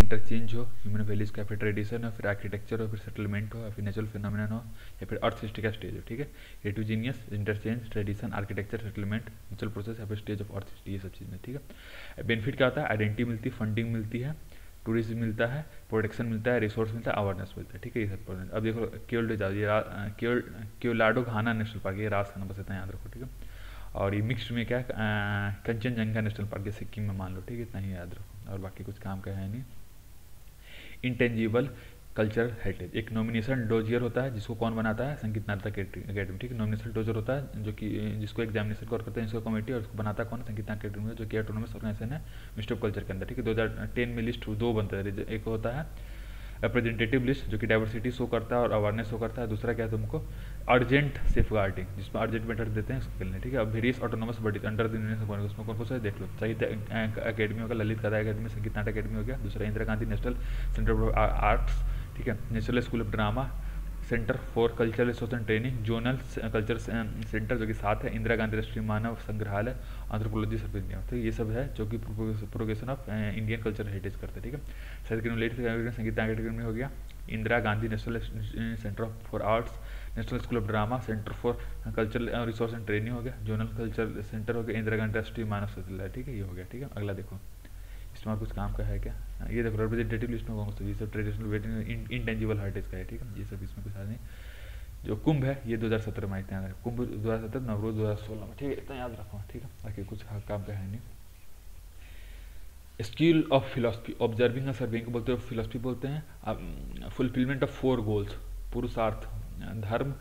Interchange हो, human values का, फिर ट्रेडिशन हो, फिर आर्किटेक्चर हो, फिर सेटलमेंट हो, या फिर नेचुरल फिनोमिनन हो, या फिर अर्थ हिस्ट्री का स्टेज हो। ठीक है, heterogeneous, interchange, tradition, architecture, settlement, natural process, या फिर स्टेज ऑफ अर्थ हिस्ट्री, ये सब चीज़ें। ठीक है, बेनिफिट क्या होता है? आइडेंटिटी मिलती है, फंडिंग मिलती है, टूरिज्म मिलता है, प्रोटेक्शन मिलता है, रिसोर्स मिलता है, अवेयरनेस मिलता है। ठीक है, ये सब। अब देखो क्योलाडो घाना नेशनल पार्क, ये राजस्थान, बस इतना याद रखो। ठीक है, और ये मिक्स्ड में क्या, कंचनजंगा नेशनल पार्क, ये सिक्किम में मान लो। ठीक है, इतना ही याद रखो, और बाकी कुछ काम का है नहीं। इंटेंजिबल कल्चरल हेरिटेज, एक नॉमिनेशन डोजियर होता है, जिसको कौन बनाता है? संगीत नाटक अकेडमी। ठीक है, नॉमिनेशन डोजियर होता है जो कि जिसको एग्जामिनेशन कौन करते हैं, इसको कमेटी, और उसको बनाता है कौन? संगीत नाटक अकेडमी, जो कि ऑटोनोमस ऑर्गेनाइजेशन है मिनिस्ट्री ऑफ कल्चर के अंदर। ठीक है, 2010 में लिस्ट दो बनते हैं, एक होता है रिप्रेजेंटेटिव लिस्ट जो कि डाइवर्सिटी शो करता है और अवेयरनेस शो करता है, दूसरा क्या है तुमको? अर्जेंट सेफ गार्डिंग, जिसमें अर्जेंट मैटर देते हैं उसके लिए। ठीक है, अब various autonomous bodies under the union, उसमें कौन कौन सा देख लो। साहित्य अकेडमी होगा, ललित कला अकेडमी, संगीत नाटक अकेडमी हो गया, दूसरा Indira Gandhi national centre for arts. ठीक है, national school of drama, centre for cultural resource and training, zonal culture centre जो कि 7 है, इंदिरा गांधी राष्ट्रीय मानव संग्रहालय, एंथ्रोपोलॉजी सर्विस इंडिया। तो ये सब है जो कि progression of Indian culture heritage करते हैं। ठीक है, संगीत अकेडमी हो गया, Indira Gandhi national centre for arts, national school of drama, centre for cultural resource and training हो गया, जोनल कल्चर सेंटर हो गया, इंदिरा गांधी राष्ट्रीय मानव संग्रहालय। ठीक है, ये हो गया। ठीक है, अगला देखो, इसमें और कुछ काम का है क्या? ये देखो, रिप्रेजेंटेटिव लिस्ट में कौन सा, ये सब ट्रेडिशनल वेटिंग इंटेंजिबल हेरिटेज का है। ठीक है, ये सब इसमें कुछ नहीं। जो कुंभ है ये 2017 में, इतना याद रखो, कुंभ 2017, नवरोज 2016 में। ठीक है, इतना याद रखो। ठीक है, बाकी कुछ काम का है नहीं। स्किल ऑफ फिलोसफी, ऑब्जर्विंग और सर्विंग को बोलते हैं, फिलोसफी बोलते हैं। फुलफिलमेंट ऑफ 4 गोल्स, पुरुषार्थ, धर्म,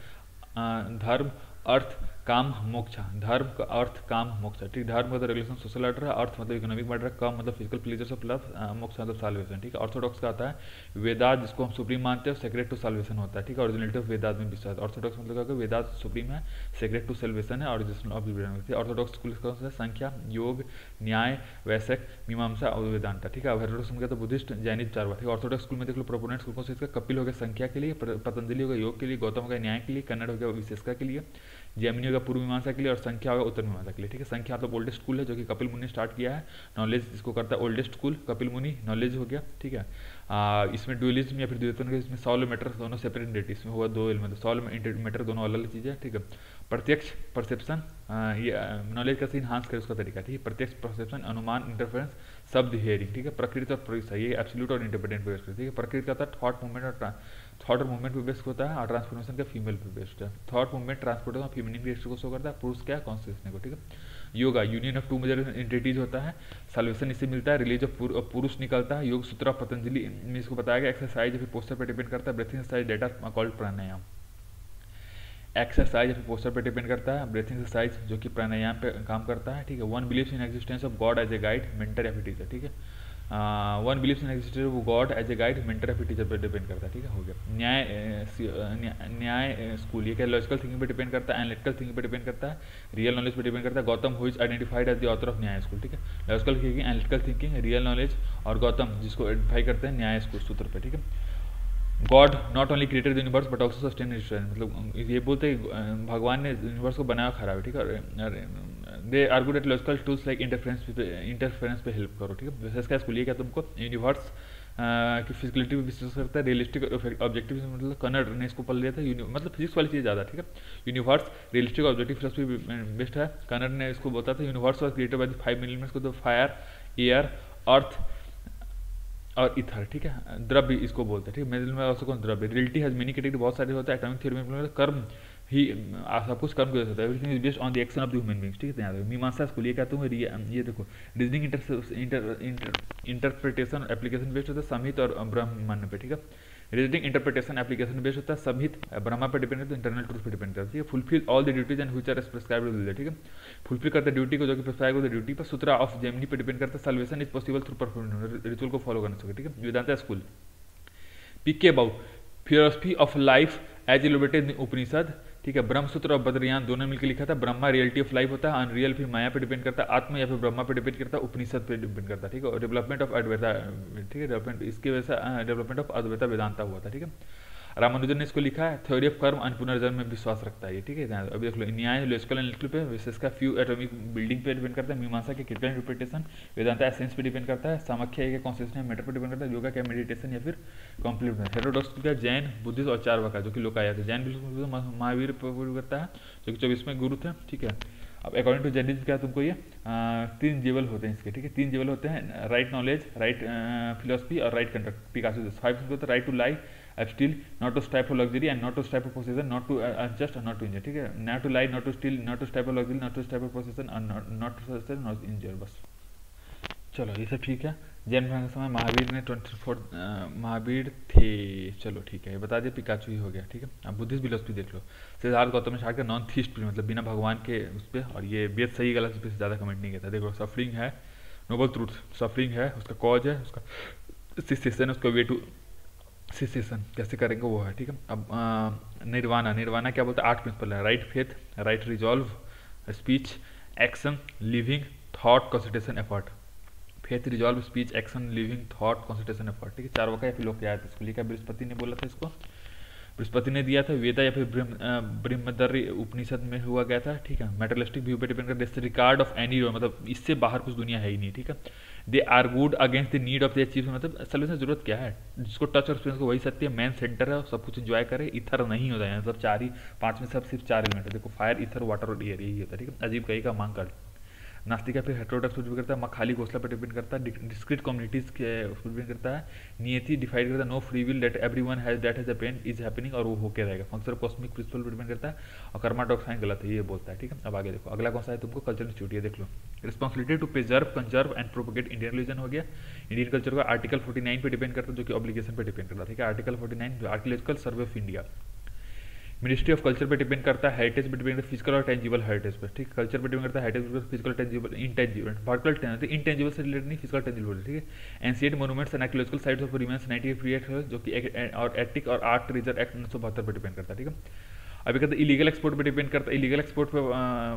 धर्म, अर्थ, काम, मोक्ष। धर्म का अर्थ, काम, मोक्ष। ठीक, धर्म मतलब रेगुलेशन सोशल ऑर्डर है, अर्थ मतलब इकोनॉमिक मैटर, काम मतलब फिजिकल प्लेजर्स ऑफ लव, मोक्ष मतलब साल्वेशन। ठीक है, ऑर्थोडॉक्स का आता है वेदांत, जिसको हम सुप्रीम मानते हैं, सेक्रेट टू साल्वेशन होता है। ठीक है, ओरिजिनलिटी ऑफ वेदांत में विश्वास। ऑर्थोडॉक्स मतलब क्या, वेदांत सुप्रीम है, सेक्रेट टू साल्वेशन है, original of Vedanta. Orthodox school कौन सा है? संख्या, योग, न्याय, वैशक, मीमांसा और वेदांत। ठीक है, हेटेरोडॉक्स में क्या, तो बुद्धिस्ट, जैनिस्ट, चारवाक। ठीक है, ऑर्थोडॉक्स स्कूल में देख लो प्रोपोनेंट्स कौन से इसका? कपिल हो गया संख्या के लिए, पतंजलि हो गया योग के लिए, गौतम हो गया न्याय के लिए, कन्नड़ हो गया विशेषता के लिए, जैमिनी होगा पूर्व मीमांसा के लिए, और संख्या होगा उत्तर मीमांसा के लिए। ठीक है, संख्या मतलब ओल्डेस्ट स्कूल है जो कि कपिल मुनि ने स्टार्ट किया है। नॉलेज जिसको करता है ओल्डेस्ट स्कूल कपिल मुनि, नॉलेज हो गया। ठीक है, इसमें डुअलिज्म या फिर द्वैतवन के, इसमें सॉल्व मैटर दोनों सेपरेट एंटिटी, इसमें हुआ 2 एलिमेंट, सॉल्व मैटर दोनों अलग अलग चीज़ें। ठीक है, प्रत्यक्ष परसेप्शन, ये नॉलेज कैसे इन्हांस करे उसका तरीका। ठीक है, प्रत्यक्ष परसेप्शन, अनुमान, इंटरफेरेंस, शब्द, हियरिंग। ठीक है, प्रकृति और प्रकृति, ये एब्सोल्यूट और इंडिपेंडेंट पे बेस्ड है। ठीक है, प्रकृति का था थॉट मूवमेंट और मूवमेंट पे बेस्ड होता है, और ट्रांसफॉर्मेशन का फीमेल पे बेस्ड है। Thought movement transportation feminine based को शो करता है, पुरुष क्या, कॉन्शियसनेस को। ठीक है, yoga union of 2 major entities होता है, सॉल्यूशन इससे मिलता है, रिलीज ऑफ पुरुष निकलता है, योग सूत्र पतंजलि में इसको बताया गया, एक्सरसाइज या फिर पोस्टर पे डिपेंड करता है, ब्रीथिंग एक्सरसाइज, डेटा कॉल्ड प्राणायाम। एक्सरसाइज या फिर पोस्टर पे डिपेंड करता है, ब्रीथिंग एक्सरसाइज जो कि प्राणायाम पे काम करता है। ठीक है, one believes in existence of God as a guide, mentor या फिर टीचर। ठीक है, one believes in existence of God as a guide, mentor या फिर टीचर पे डिपेंड करता है। ठीक है, हो गया। न्याय स्कूल, ये क्या, लॉजिकल थिंकिंग पे डिपेंड करता है, एनालिटिकल थिंकिंग पे डिपेंड करता है, रियल नॉलेज पे डिपेंड करता है। Gautam who is identified as the author of Nyaya school. ठीक है, logical thinking, analytical thinking, real knowledge, और गौतम जिसको आइडेंटिफाई करते हैं न्याय स्कूल सूत्र पे। ठीक है, God not only created the universe but also sustain it, मतलब ये बोलते हैं भगवान ने यूनिवर्स को बनाया खराब है। ठीक है, they are good at logical tools like interference पे हेल्प करो। ठीक है, विशेष क्या स्कूल, ये क्या तुमको यूनिवर्स की फिजिकलिटी पे विश्वास करता है, रियलिस्टिक ऑब्जेक्टिव, मतलब कन्नड़ ने इसको पढ़ लिया था, मतलब फिजिक्स वाली चीज़ ज़्यादा। ठीक है, universe realistic objective philosophy best है, कन्नड़ ने इसको बोलता था universe was created by the 5 elements को, तो फायर, एयर, अर्थ और इथर। ठीक है, द्रव्य इसको बोलते हैं। ठीक है, मेरे में also कौन द्रव्य, रियलिटी हैज मेनी कैटेगरी, बहुत सारे होता है। एटॉमिक थ्योरी में कर्म ही सब कुछ कर्म के होता है, everything is based on the action of the human beings. ठीक है, याद रखो। मीमांसा स्कूल ये कहते हैं, ये देखो रीजनिंग इंटरप्रिटेशन एप्लीकेशन बेस्ड होता है, संहित और ब्रह्मण्य पे। ठीक है, रीजनिंग इंटरप्रिटेशन एप्लीकेशन बेस्ड होता है, संहित ब्रह्मा पर डिपेंड करता है, इंटरनल ट्रूथ पर डिपेंड करता है। ठीक है, fulfil all the duties and which are prescribed. ठीक है, फुलफिल करता है ड्यूटी को जो कि प्रिस्क्राइब होता है ड्यूटी पर। सूत्र ऑफ जेमिनी पर डिपेंड करता है, salvation is possible through performance, ritual को फॉलो करने से। ठीक है, वेदांता स्कूल, पीके about philosophy of life as illustrated in Upanishad. ठीक है, ब्रह्मसूत्र और बद्रयान दोनों मिलकर लिखा था। ब्रह्मा रियलिटी ऑफ लाइफ होता है, अनरियल फिर माया पे डिपेंड करता है, आत्मा या फिर ब्रह्मा पे डिपेंड करता है, उपनिषद पे डिपेंड करता है। ठीक है, और डेवलपमेंट ऑफ अद्वैता। ठीक है, डेवलपमेंट इसकी वजह से डेवलपमेंट ऑफ अद्वैता वेदांता हुआ था। ठीक है, रामानुजन ने इसको लिखा है, थ्योरी ऑफ कर्म एंड पुनर्जन्म में विश्वास रखता है ये, ठीक है। अभी देख लो, न्याय लॉजिकल एनालिटिकल पे, विशेष का फ्यू एटॉमिक बिल्डिंग पे डिपेंड करता है, मीमांसा के क्रिटिकल इंटरप्रिटेशन, वेदांता एसेंस पे डिपेंड करता है, सामख्या के कॉन्सेप्शन मैटर पे डिपेंड करता है, योगा क्या मेडिटेशन या फिर कॉम्प्लीट। हेटेरोडॉक्स का जैन, बुद्धिस्ट और चारवाका जो कि लोकायत है। जैन बिल्कुल महावीर पर करता है जो कि 24वें गुरु थे, ठीक है। अब अकॉर्डिंग टू जैनिज्म क्या तुमको ये 3 लेवल होते हैं इसके, ठीक है। 3 लेवल होते हैं, राइट नॉलेज, राइट फिलोसफी और राइट कंडक्ट। पिकासो 5 right to lie, steal, not to strive for luxury and not to strive for possession, not to unjust, not to injure, ठीक है। Not to lie, not to steal, not to strive for luxury, not to strive for possession, not to sustain, not injure. बस चलो ये सब ठीक है। जैन धर्म के समय महावीर ने 24 महावीर थे, चलो ठीक है, ये बता दिया। पिकाचू ही हो गया, ठीक है। अब बुद्धिस्ट फिलोसफी देख लो, सिद्धार्थ गौतम ने स्टार्ट किया नॉन थीस्ट, मतलब बिना भगवान के उस पर, और ये वेद सही गलत उस पर ज़्यादा कमेंट नहीं करता। देखो, सफरिंग है नोबल ट्रूथ, सफरिंग है उसका कॉज है, उसका सिसेशन, उसका वे टू सिसेशन कैसे करेंगे वो है, ठीक है। अब निर्वाणा, निर्वाणा क्या बोलते हैं, 8 प्रिंसिपल है, right faith, right resolve, speech, action, living, thought, concentration, effort. Faith, resolve, speech, action, living, thought, concentration, effort, ठीक है। चारवाका या फिर लोक आया था, इसको लिखा बृहस्पति ने बोला था इसको, बृहस्पति ने दिया था। वेदा या फिर ब्रह्मदर्य उपनिषद में हुआ गया था, ठीक है। मेटलिस्टिक व्यू पे डिपेंड करता है, रिगार्ड ऑफ एनी, मतलब इससे बाहर कुछ दुनिया है ही नहीं, ठीक है। They are good against the need of the चीज, मतलब असल में जरूरत क्या है, जिसको टच और एक्सपीरियंस को वही सत्य है, मैन सेंटर है, सब कुछ एंजॉय करे, इथर नहीं होता है, मतलब 4 ही 5 में सब सिर्फ 4 एलिमेंट है। देखो, फायर, इथर, वाटर और एयर, यही होता है, ठीक है। अजीब कहीं का मांग कर। नास्तिका फिर हेटेरोडॉक्स पर डिपेंड करता है, खाली घोषला पर डिपेंड करता है, डिस्क्रीट कम्युनिटीज के उस पर डिपेंड करता है, नियति डिफाइड करता है, no free will, that everyone has, that has a pain is happening, और वो होके रहेगा। फंक्शन ऑफ कॉस्मिक प्रिंसिपल पर डिपेंड करता है, और कर्माडॉक्स साइन गलत है, ये बोलता है, ठीक है। अब आगे देखो, अगला कौन सा है तुमको, कल्चर इंस्टीट्यूट, ये देख लो। Responsibility to preserve, conserve and propagate Indian religion हो गया। इंडियन कल्चर का आर्टिकल 49 पे डिपेंड करता है, जो कि ऑब्लिगेशन पे डिपेंड करता है, ठीक है। Article 49 archaeological survey of India. Ministry of culture पे डिपेंड करता है, हेरिटेज पे डिपेंड करता है, फिजिकल और टेंजिबल हेरिटेज पे, ठीक है। कल्चर पे डिपेंड करता है, heritage, physical, tangible, intangible, vertical, intangible से रिलेटेड नहीं, फिजिकल टेंजिबल, ठीक है। Ancient monuments and archaeological sites of remains 98 जो कि और एथिक और आर्ट रिजर्व एक्ट 1972 पे डिपेंड करता है, ठीक है। अभी कहते हैं इलीगल एक्सपोर्ट पे डिपेंड करता है, इलीगल एक्सपोर्ट पे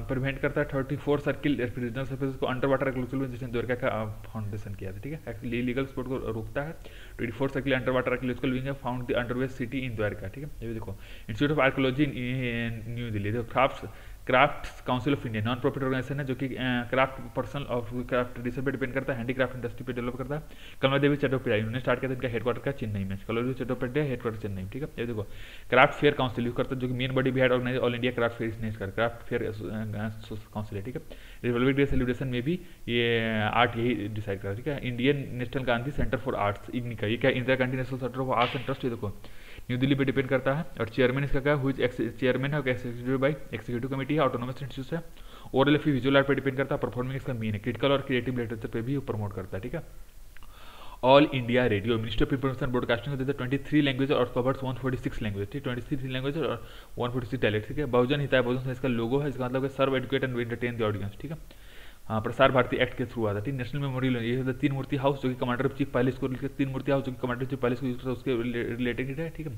प्रिवेंट करता है 34 सर्किल रीजनल सर्फेस को अंडर वाटर एक्लूसिव जिसने द्वारका का फाउंडेशन किया था, ठीक है। एक्चुअली इलीगल एक्सपोर्ट को रोकता है। 24 circle under water exclusive wing found the underway city in Dwarka, ठीक है। ये देखो, institute of archaeology new Delhi, देखो, craft council of India non profit organisation है, जो कि craft person of craft tradition पे डिपेंड करता है, हैंडीक्राफ्ट इंडस्ट्री पे डेवलप करता है। कमला देवी चट्टोपाध्याय उन्होंने स्टार्ट किया था, इनका हेडक्वार्टर का चेन्नई में, कमला देवी चट्टोपाध्याय हेडक्वार्टर चेन्नई, ठीक है। ये देखो, क्राफ्ट फेयर काउंसिल यूज करता है, जो कि मेन बॉडी भी head organize all India craft fair इसने कर, क्राफ्ट फेयर काउंसिल है, ठीक है। रिपब्लिक डे सेलिब्रेशन में भी ये आर्ट यही डिसाइड करा, ठीक है। Indian national Gandhi centre for arts, इग्नी का, ये क्या Indira Gandhi national centre for arts and trust, ये देखो न्यू दिल्ली पे डिपेंड करता है। और चेयरमैन इसका क्या हुई, चेयरमैन है, एक्सिक्यूटिव बाई एक्सिक्यूटिव कमेटी है, ऑटोनोमस इंस्टीट्यूट है। ओरल एफी विजुअल आर्ट पे डिपेंड करता है, परफॉर्मिंग इसका मेन है, क्रिटिकल और क्रिएटिव लिटरेचर पे भी प्रमोट करता है, ठीक है। All India radio, ministry of information broadcasting देता है 23 लैंग्वेज और कवर्स 146 लैंग्वेज, ठीक, 23 लैंग्वेज और 146 डायलेक्ट, ठीक है। बहुजन हिताय बहुजन इसका लोगो है, इसका मतलब है serve, educate and entertain the audience, ठीक है। हाँ, प्रसार भारती एक्ट के थ्रू आता है, नेशनल मेमोरियल, ये होता है 3 मूर्ति हाउस, जो कि कमांडर ऑफ चीफ पैलेस को, 3 मूर्ति हाउस जो कि कमांडर ऑफ चीफ पैलेस को यूज करता है, उसके रिलेटेड है, ठीक है।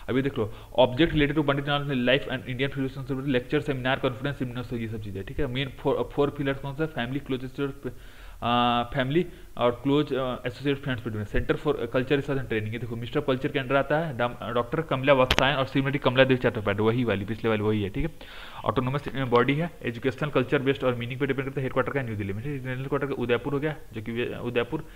अभी देख लो, object related to Pandit Jawaharlal life and Indian philosophy, lecture, seminar, conference, seminar, ये सब चीजें, ठीक है। मेन 4 पिलर्स कौन सा, फैमिली, क्लोजेस्ट फैमिली और क्लोज एसोसिएट फ्रेंड्स पे, centre for culture research and training, देखो मिस्टर कल्चर के अंडर आता है डॉक्टर कमला वत्सायन और श्रीमती कमला देवी चट्टोपाध्याय, वही वाली पिछले वाली वही है, ठीक है। ऑटोनोमस बॉडी है, एजुकेशनल, कल्चर बेस्ड और मीनिंग पे डिपेंड करता है। हेडक्वार्टर का न्यू दिल्ली में, रीजनल क्वार्टर का उदयपुर हो गया, जो कि उदयपुर,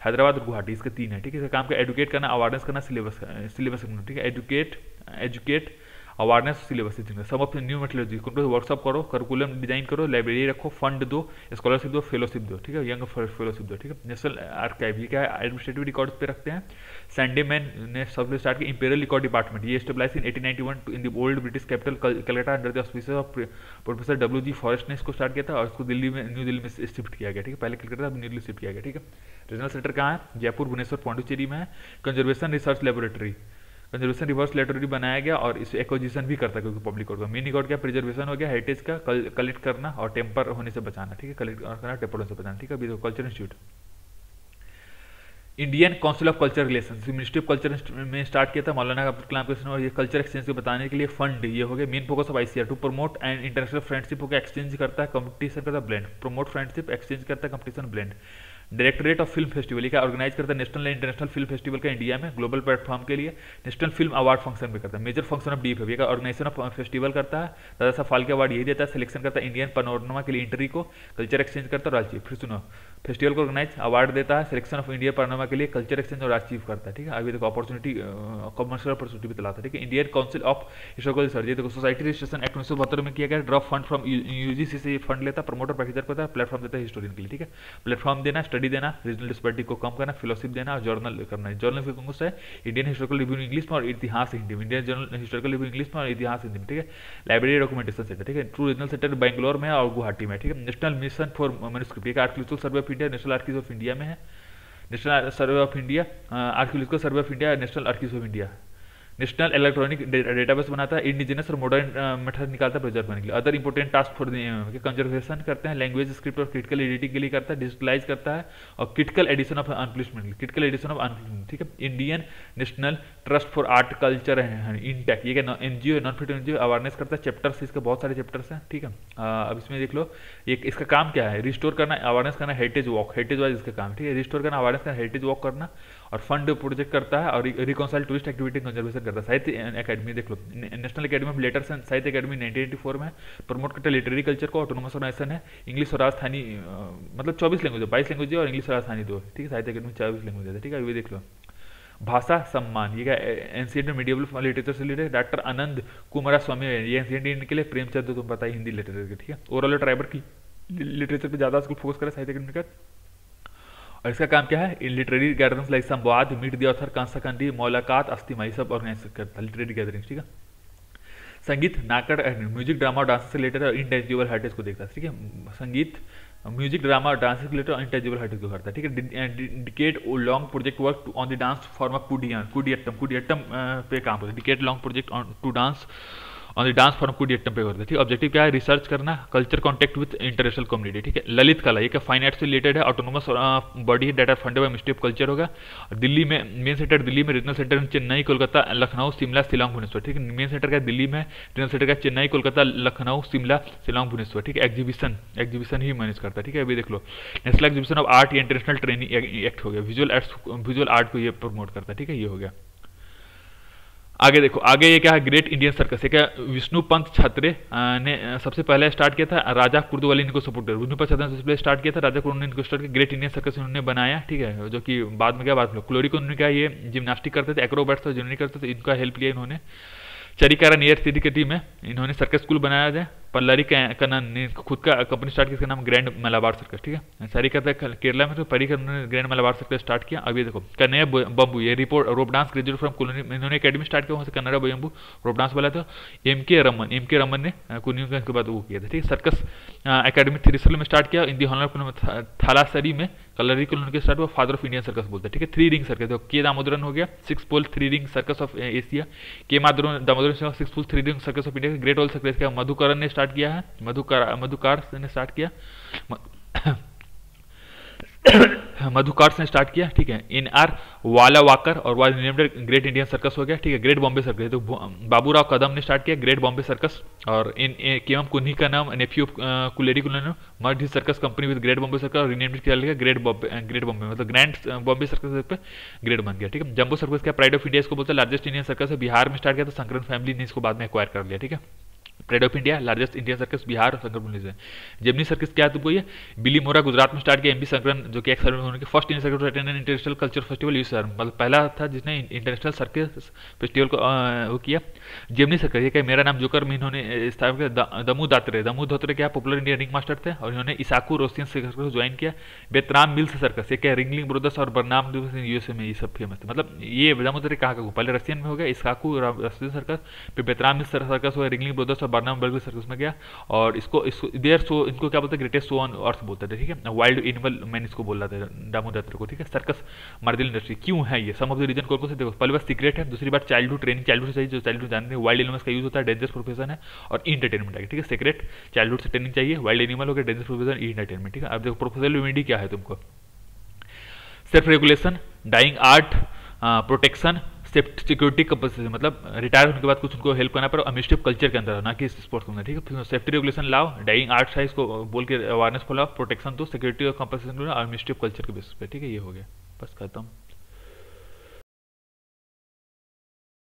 हैदराबाद और गुवाहाटी, इसके 3 है, ठीक है। काम का एडुकेट करना, अवेयरनेस करना, सिलेबस, ठीक है। एजुकेट अवेयरनेस, सिलेबस, सब अपने न्यू मेथोलॉजी को वर्कशॉप करो, करिकुलम डिजाइन करो, लाइब्रेरी रखो, फंड दो, स्कॉलरशिप दो, फेलोशिप दो, ठीक है। यंग फेलोशिप दो, ठीक है। नेशनल आर्काइव, ये क्या है, एडमिनिस्ट्रेटिव रिकॉर्ड्स पे रखते हैं। सैंडे मैन ने सबसे स्टार्ट किया इंपीरियल रिकॉर्ड डिपार्टमेंट, ये stabilize in 1891 in the old British capital Calcutta under the auspices of professor W G. Forrest ने इसको स्टार्ट किया था, और इसको दिल्ली में, न्यू दिल्ली में शिफ्ट किया गया, ठीक है। पहले कलकत्ता, अब न्यू दिल्ली शिफ्ट किया गया, ठीक है। रीजनल सेंटर कहाँ है, जयपुर, भुवनेश्वर, पांडिचेरी में है। Conservation research laboratory, conservation reverse laboratory बनाया गया, और इसे एक्विजिशन भी करता है, क्योंकि पब्लिक कोड का मेन रिकॉर्ड क्या, प्रिजर्वेशन हो गया, हेरिटेज का कलेक्ट करना और टेम्पर होने से बचाना, ठीक है। कलेक्ट करना, टेम्पर होने से बचाना, ठीक है। अभी culture institute, Indian council of culture relations, ministry of culture में स्टार्ट किया था मौलाना अब्दुल कलाम कृष्ण, और ये कल्चर एक्सचेंज को बताने के लिए फंड ये हो गया। Main focus of ICR to promote and international friendship हो गया, एक्सचेंज करता है, कंपटीशन करता है, ब्लेंड, प्रमोट फ्रेंडशिप, एक्सचेंज करता है, competition, blend. Directorate of film festival ये क्या ऑर्गेनाइज करता है national and international film festival का इंडिया में ग्लोबल प्लेटफॉर्म के लिए। नेशनल फिल्म अवार्ड फंक्शन भी करता है। मेजर फंक्शन ऑफ डीप है, ये का ऑर्गेनाइजेशन ऑफ फेस्टिवल करता है। दादा साहब फाल्के अवार्ड यही देता है। सिलेक्शन करता है इंडियन पैनोरमा के लिए एंट्री को, कल्चर एक्सचेंज करता है और अचीव। फिर सुनो, फेस्टिवल को ऑर्गेनाइज अवार्ड देता है, सिलेक्शन ऑफ इंडियन पैनोरमा के लिए, कल्चर एक्सचेंज और अचीव करता है। ठीक है, अभी देखो अपॉर्चुनिटी कमर्शियल अपॉर्चुनिटी भी दिलाता है। ठीक है, Indian council of historical research ये देखो सोसाइटी रजिस्ट्रेशन एक्ट 1972 में किया गया। ड्रॉप फंड फ्रॉम यूजीसी से फंड लेता है, प्रमोटर पैकेजर को प्लेटफॉर्म देता है हिस्टोरियन के लिए। ठीक है, प्लेटफॉर्म देना, स्टडी देना, रीजनल डिस्पैरिटी को कम करना, फेलोशिप देना और जर्नल करना। जर्नल कौन सा है? इंडियन हिस्टोरिकल रिव्यू इंग्लिश में और इतिहास हिंदी में। Indian journal historical review English में और इतिहास हिंदी में। ठीक है, लाइब्रेरी डॉक्यूमेंटेशन सेंटर। ठीक है, ट्रू रीजनल सेंटर बेंगलोर में और गुवाहाटी में। ठीक है, नेशनल मिशन फॉर मैन्युस्क्रिप्ट एक archaeological survey of India, national archive of India में है। National survey of India, archaeological survey of India, national archive of India. National electronic database बनाता है, इंडिजिनस और मॉडर्न मेथड निकालता है प्रिजर्व करने के लिए। Other important task for conservation करते हैं, लैंग्वेज स्क्रिप्ट और क्रिटिकल एडिटिंग के लिए करता है, डिजिटलाइज करता है और critical edition of unpublishment, critical edition of unpublishment. ठीक है, Indian national trust for art culture है इंटेक, ये क्या एनजीओ है, नॉन प्रॉफिट एनजीओ, अवेयरनेस करता है। चैप्टर्स इसके बहुत सारे चैप्टर्स हैं। ठीक है, अब इसमें देख लो एक इसका काम क्या है, रिस्टोर करना, अवेयरनेस करना, हेरिटेज वॉक, हेरिटेज वाइज इसका काम। ठीक है, रिस्टोर करना, अवेयरनेस करना, हेरिटेज वॉक करना और फंड प्रोजेक्ट करता है और रिकॉन्साइल टूरिस्ट एक्टिविटी कंजर्वेशन करता है। साहित्य अकेडमी देख लो, National Academy of Letters and Sahitya Academy 1984 में प्रमोट करता है लिटरेरी कल्चर को। ऑटोनोमस ऑर्गेनाइजेशन है, इंग्लिश और राजस्थानी मतलब 24 लैंग्वेज है, 22 लैंग्वेज है और इंग्लिश और राजस्थानी 2। ठीक है, साहित्य अकेडमी 24 लैंग्वेज है। ठीक है, ये देख लो भाषा सम्मान, ये क्या एंशिएंट मीडिएवल लिटरेचर से रिलेटेड। डॉक्टर आनंद कुमार स्वामी, ये एंशिएंट इंडियन के लिए। प्रेमचंद तुम पता है हिंदी लिटरेचर के। ठीक है, ओरल और ट्राइबर की लिटरेचर पे ज्यादा फोकस करें साहित्य अकेडमी का। और इसका काम क्या है, लिटरेरी गैदरिंग्स लाइक संवाद, मीट द ऑथर, कांसाकांडी, मुलाकात, अस्तिमा, ये सब ऑर्गेनाइज करता है लिटरेरी गैदरिंग्स। ठीक है, संगीत नाटक, म्यूजिक ड्रामा और डांस से रिलेटेड और इंटेंजिबल हेरिटेज को देखता है। ठीक है, संगीत, म्यूजिक ड्रामा और डांस से रिलेटेड और इंटेंजिबल हेरिटेज को करता है। ठीक है, decade long project work on the dance form of Kudiyattam पे काम होता है। Decade long project on to dance on the dance form Kudiyattam पे करते हैं। ठीक है, ऑब्जेक्टिव क्या है, रिसर्च करना, culture contact with international community. ठीक है, ललित कला, ये क्या फाइन आर्ट से रिलेटेड है। Autonomous body data funded by ministry of culture होगा। दिल्ली में मेन सेंटर दिल्ली में, रीजनल सेंटर चेन्नई, कोलकाता, लखनऊ, शिमला, शिलांग, भुवनेश्वर। ठीक है, मेन सेंटर का दिल्ली में, रीजनल सेंटर का चेन्नई, कोलकाता, लखनऊ, शिमला, शिलांग, भुवनेश्वर। ठीक है, एग्जीबिशन ही मैनेज करता है। ठीक है, अभी देख लो नेशनल एग्जीबिशन ऑफ आर्ट या इंटरनेशनल ट्रेनिंग एक्ट हो गया। विजुअल आर्ट को ये प्रमोट करता है। ठीक है, ये हो गया। आगे देखो, आगे ये क्या है, ग्रेट इंडियन सर्कस। ये क्या विष्णु पंत छात्रे ने सबसे पहले स्टार्ट किया था, राजा कुर्दवाली ने इनको सपोर्ट किया। विष्णु पंत छात्रे ने सबसे पहले स्टार्ट किया था, राजा कुर्दवाली ने इनको स्टार्ट किया। ग्रेट इंडियन सर्कस उन्होंने बनाया। ठीक है, जो कि बाद में क्या, बाद में क्लोरी को उन्होंने क्या, ये जिम्नास्टिक करते थे, एक्रोबैट्स और जिम्नास्टिक करते थे, इनका हेल्प लिया इन्होंने। चरिकारा नियर सिटी में इन्होंने सर्कस स्कूल बनाया है। पल्लरी कन्नन ने खुद का कंपनी स्टार्ट किया, इसका नाम ग्रैंड मलाबार सर्कस। ठीक है, सरिकाता केरला में, तो परिकर ने ग्रैंड मलाबार सर्कस स्टार्ट किया। अभी देखो कन्हैया बम्बू, ये report rope dance graduate from कुलनी, इन्होंने अकेडमी स्टार्ट किया, वहाँ से कन्नड़ा बम्बू रोप डांस वाला था। एम के रमन ने कुनी के बाद वो किया था। ठीक है, सर्कस अकेडमी त्रिशूल में स्टार्ट किया। इन दी हॉनर थालासरी में कलरी को उनके स्टार्ट हुआ, फादर ऑफ इंडियन सर्कस बोलते हैं। ठीक है, 3 रिंग सर्कस, के दामोदरन हो गया 6 पोल 3 रिंग सर्कस ऑफ एशिया, के दामोदरन 6 पोल 3 ring circus of India. Great all circus क्या मधुकरण ने स्टार्ट किया है, मधुकार ने स्टार्ट किया मधुकार ने स्टार्ट किया। ठीक है, इन आर वाला वाकर और was named great Indian circus हो गया। ठीक है, ग्रेट बॉम्बे सर्कस तो बाबूराव कदम ने स्टार्ट किया ग्रेट बॉम्बे सर्कस। और इन केएम कुन्ही का नाम नेफ्यू कुलेरी कुल्लू merge his circus company with great Bombay circus और रीनेम्ड किया गया ग्रेट बॉम्बे मतलब ग्रैंड बॉम्बे सर्कस पे ग्रेट बन गया। ठीक है, जंबो सर्कस का प्राइड ऑफ इंडिया इसको बोलते हैं, लार्जेस्ट इंडियन सर्कस है, बिहार में स्टार्ट किया, तो संक्रांत फैमिली ने इसको बाद में एक्वायर कर लिया। ठीक है, pride of India largest Indian circus Bihar और संक्रांत से। जेमनी सर्कस क्या है तुमको, ये बिली मोरा गुजरात में स्टार्ट किया, एमबी संक्रांत जो कि होने के first Indian circus attend international culture festival USR, मतलब पहला था जिसने इंटरनेशनल सर्कस फेस्टिवल को वो किया। जेमनी सर्कस ये क्या मेरा नाम जोकर में इन्होंने स्थापित किया। दमू दात्रे क्या पॉपुलर इंडियन रिंग मास्टर थे और इन्होंने इसाकू रोसियन सर्कस को ज्वाइन किया। बेतराम मिल्स सर्कस ये क्या रिंगलिंग ब्रदर्स और बरनाम यूएसए में ये सब फेमस थे। मतलब ये दमू दात्रे कहाँ का, पहले रशियन में हो गया इसाकू रशियन सर्कस, फिर बेतराम मिल्स सर्कस हो गया, रिंगलिंग ब्रदर्स और बरनाम बर्गल सर्कस में गया। और इसको देयर सो इनको क्या बोलते हैं, ग्रेटेस्ट शो ऑन अर्थ बोलते थे। ठीक है, वाइल्ड एनिमल मैन इसको बोल रहा था दामोदर को। ठीक है, सर्कस मर्दिल इंडस्ट्री क्यों है ये, सम ऑफ द रीजन कौन कौन से देखो, पहली बात सीक्रेट है, दूसरी बात चाइल्डहुड ट्रेनिंग, चाइल्डहुड से जो चाइल्डहुड जानते हैं, वाइल्ड एनिमल्स का यूज होता है, डेंजरस प्रोफेशन है और इंटरटेनमेंट है। ठीक है, सीक्रेट चाइल्डहुड से ट्रेनिंग चाहिए, वाइल्ड एनिमल हो गया, डेंजरस प्रोफेशन, इंटरटेनमेंट। ठीक है, अब देखो प्रोफेशनल रेमेडी क्या है तुमको, self regulation, dying art, protection, safety security compulsory, मतलब रिटायर होने के बाद कुछ उनको हेल्प करना पर अमिस्टिव कल्चर के अंदर, ना कि स्पोर्ट्स के अंदर, ठीक है। फिर सेफ्टी रेगुलेशन लाओ, डाइंग आर्ट साइज को बोल के अवेयरनेस फैलाओ, प्रोटेक्शन दो, सिक्योरिटी और कंपल्सेशन दो, अमिस्टिव कल्चर के बेसिस पे, ठीक है। ये हो गया, बस खत्म।